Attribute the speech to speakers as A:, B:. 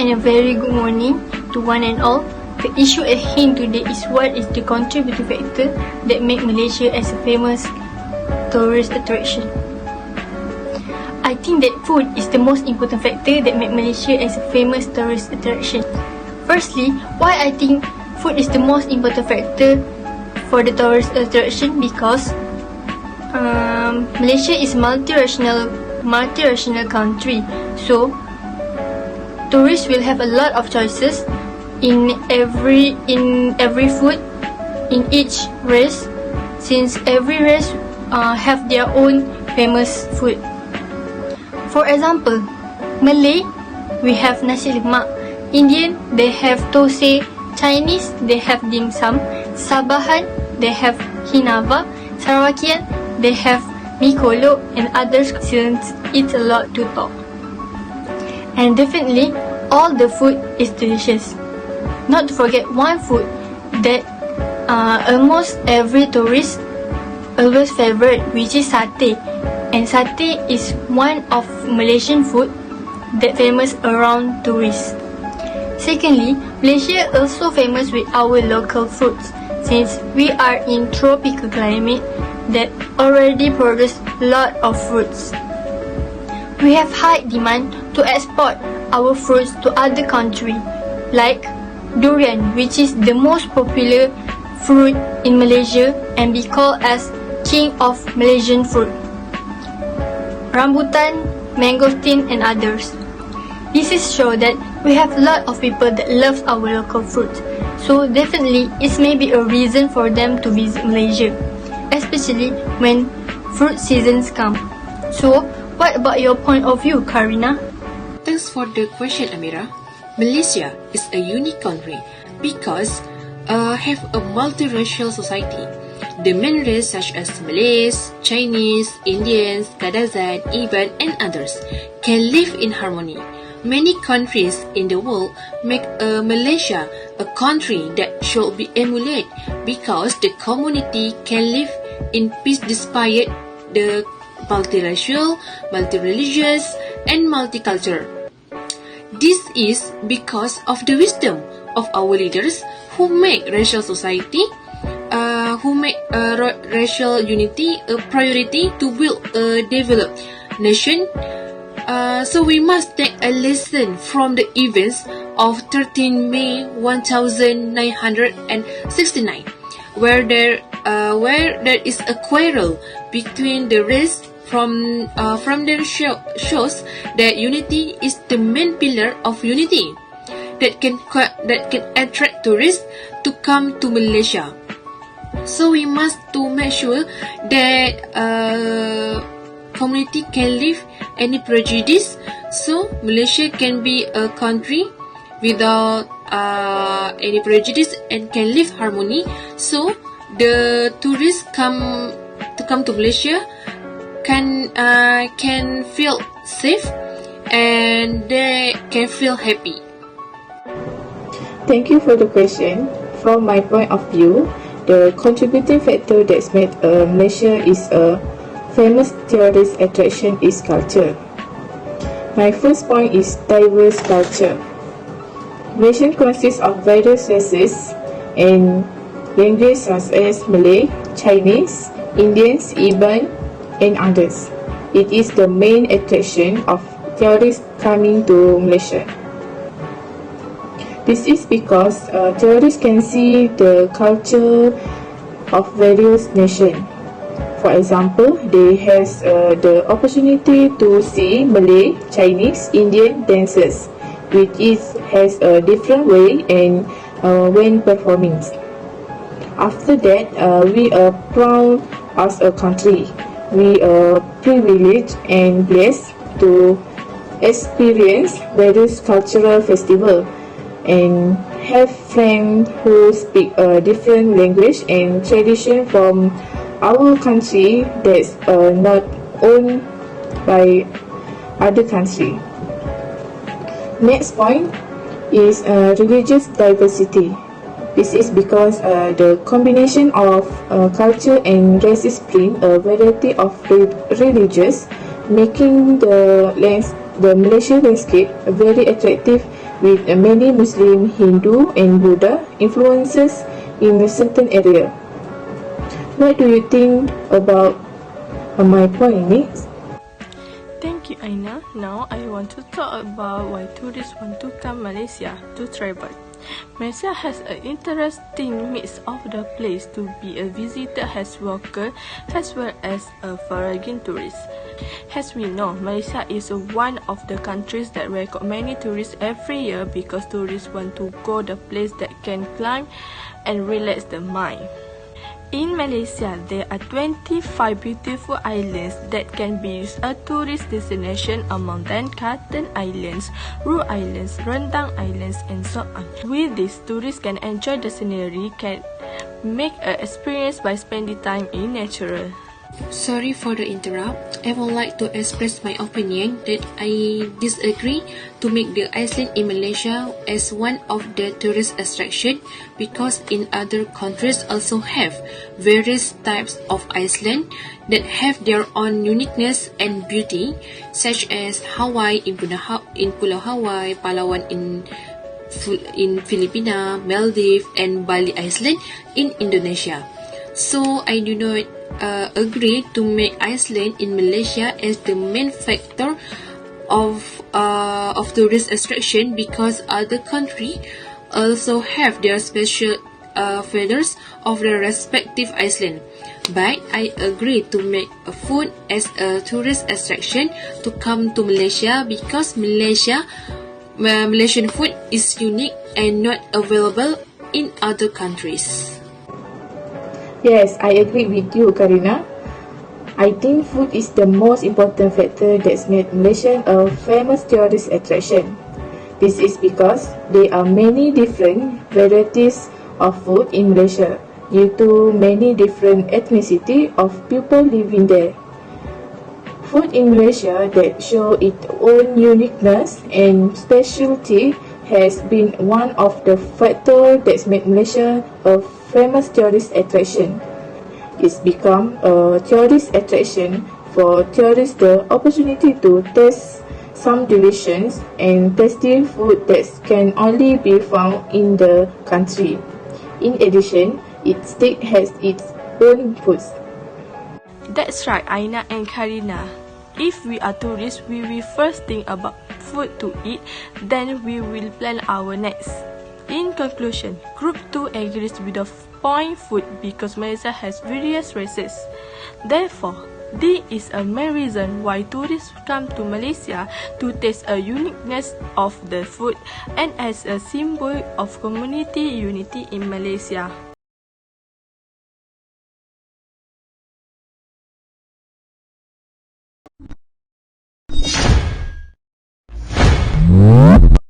A: and a very good morning to one and all. The issue at hand today is what is the contributing factor that make Malaysia as a famous tourist attraction. I think that food is the most important factor that make Malaysia as a famous tourist attraction. Firstly, why I think food is the most important factor for the tourist attraction because Malaysia is multiracial country, so tourists will have a lot of choices in every food in each race, since every race have their own famous food. For example, Malay, we have nasi lemak. Indian, they have thosai. Chinese, they have dim sum. Sabahan, they have hinava. Sarawakian, they have mi kolo, and others since it's a lot to talk. And definitely, all the food is delicious. Not to forget one food that almost every tourist always favorite, which is satay. And satay is one of Malaysian food that famous around tourists. Secondly, Malaysia also famous with our local fruits, since we are in tropical climate that already produce lot of fruits. We have high demand to export our fruits to other country, like durian, which is the most popular fruit in Malaysia and be called as king of Malaysian fruit. Rambutan, mangosteen, and others. This is show that we have a lot of people that loves our local fruits, so definitely it may be a reason for them to visit Malaysia, especially when fruit seasons come. So, what about your point of view, Karina?
B: Thanks for the question, Amira. Malaysia is a unique country because have a multiracial society. The main race such as Malays, Chinese, Indians, Kadazan, Iban, and others can live in harmony. Many countries in the world make Malaysia a country that should be emulated because the community can live in peace despite the multiracial, multireligious, and multicultural. This is because of the wisdom of our leaders who make racial society, who make racial unity a priority to build a developed nation. So we must take a lesson from the events of 13 May 1969, where there is a quarrel between the race. From their shows that unity is the main pillar of unity that can attract tourists to come to Malaysia. So we must to make sure that community can live any prejudice. So Malaysia can be a country without any prejudice and can live harmony. So the tourists come to Malaysia can feel safe and they can feel happy.
C: Thank you for the question. From my point of view, the contributing factor that's made Malaysia is a famous tourist attraction is culture. My first point is diverse culture. Malaysia consists of various races and languages such as Malay, Chinese, Indians, Iban, and others. It is the main attraction of tourists coming to Malaysia. This is because tourists can see the culture of various nations. For example, they has the opportunity to see Malay, Chinese, Indian dances, which has a different way and when performing. After that, we are proud as a country. We are privileged and blessed to experience various cultural festivals and have friends who speak a different language and tradition from our country that's not owned by other country. Next point is religious diversity. This is because the combination of culture and races bring a variety of religions, making the Malaysian landscape very attractive with many Muslim, Hindu and Buddha influences in a certain area. What do you think about my point, Nix?
A: Thank you, Aina. Now I want to talk about why tourists want to come Malaysia to travel. Malaysia has an interesting mix of the place to be a visitor as worker as well as a foreign tourist. As we know, Malaysia is one of the countries that welcome many tourists every year because tourists want to go the place that can climb and relax the mind. In Malaysia, there are 25 beautiful islands that can be a tourist destination, among them Katong Islands, Ru Islands, Rendang Islands and so on. With this, tourists can enjoy the scenery, can make an experience by spending time in nature.
B: Sorry for the interrupt. I would like to express my opinion that I disagree to make the Iceland in Malaysia as one of the tourist attraction because in other countries also have various types of Iceland that have their own uniqueness and beauty, such as Hawaii in Pulau Hawaii, Palawan in Filipina, Maldives and Bali Island in Indonesia. So I do not agree to make Iceland in Malaysia as the main factor of tourist attraction because other countries also have their special feathers of their respective island. But I agree to make food as a tourist attraction to come to Malaysia because Malaysian food is unique and not available in other countries.
C: Yes, I agree with you, Karina. I think food is the most important factor that's made Malaysia a famous tourist attraction. This is because there are many different varieties of food in Malaysia due to many different ethnicity of people living there. Food in Malaysia that show its own uniqueness and specialty has been one of the factors that's made Malaysia a famous tourist attraction. It's become a tourist attraction for tourists the opportunity to taste some delicious and tasty food that can only be found in the country. In addition, each state has its own foods.
A: That's right, Aina and Karina. If we are tourists, we will first think about food to eat, then we will plan our next. In conclusion, Group 2 agrees with the point food because Malaysia has various races. Therefore, this is a main reason why tourists come to Malaysia to taste a uniqueness of the food and as a symbol of community unity in Malaysia.